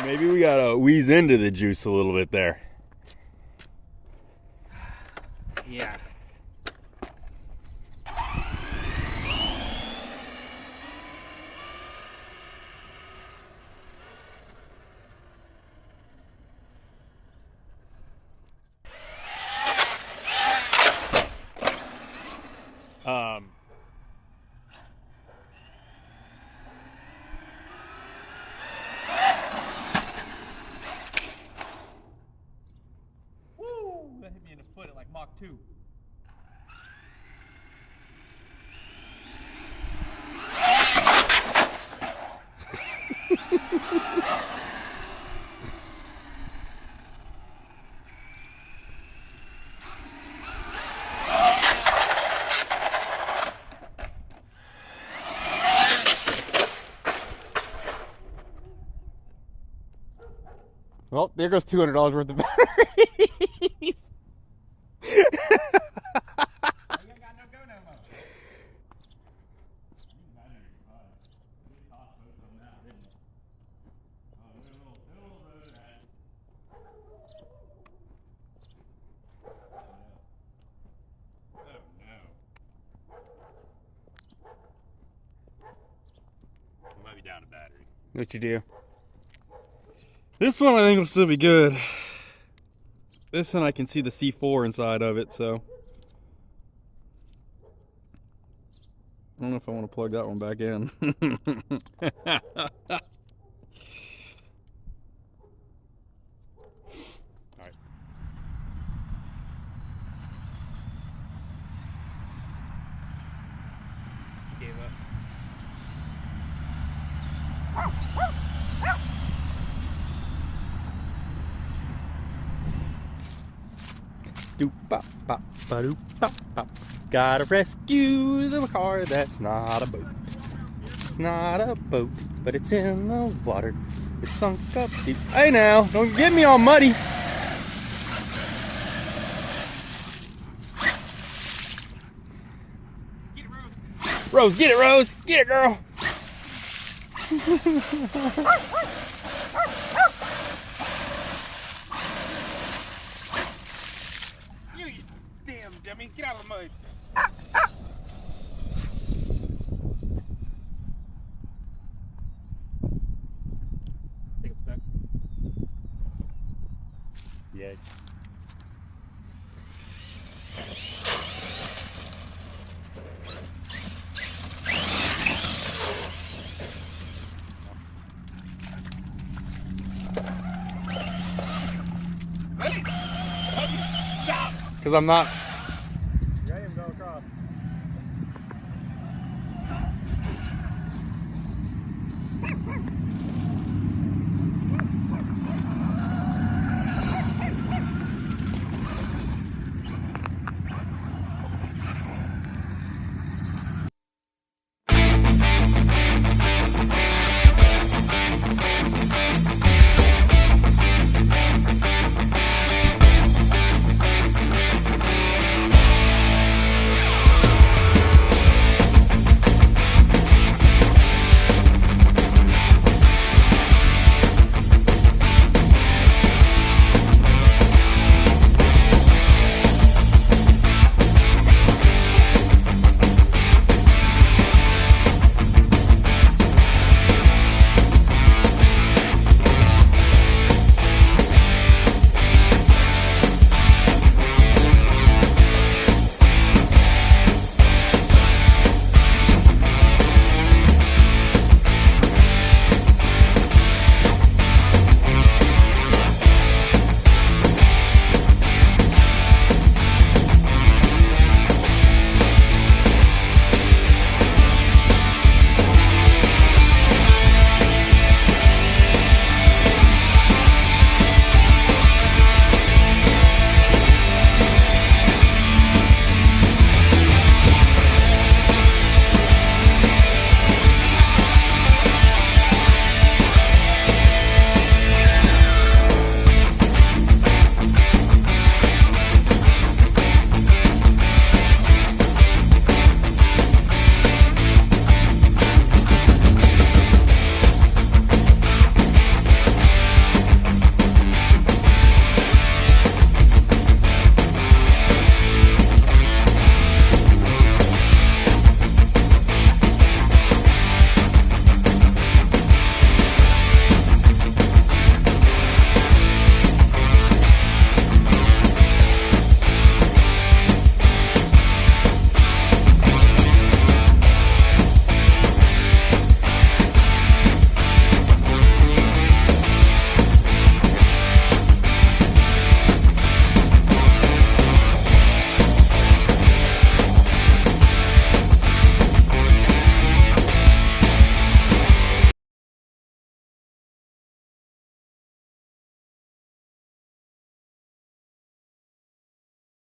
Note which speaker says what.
Speaker 1: Maybe we gotta wheeze into the juice a little bit there.
Speaker 2: Yeah. Woo! That hit me in the foot at like Mach 2.
Speaker 1: Well, there goes $200 worth of batteries.
Speaker 3: We might be down a battery.
Speaker 1: What you do? This one I think will still be good. This one I can see the C4 inside of it, so I don't know if I want to plug that one back in.
Speaker 3: Alright.
Speaker 2: Gave up.
Speaker 1: Doop bop bop ba doop bop bop. Gotta rescue the car that's not a boat. It's not a boat, but it's in the water. It's sunk up deep. Hey now, don't get me all muddy.
Speaker 2: Get it, Rose.
Speaker 1: Rose, get it, Rose. Get it, girl.
Speaker 2: You damn dummy. Get out of the mud. Take a step.
Speaker 3: Yeah.
Speaker 2: Stop!
Speaker 1: Because I'm not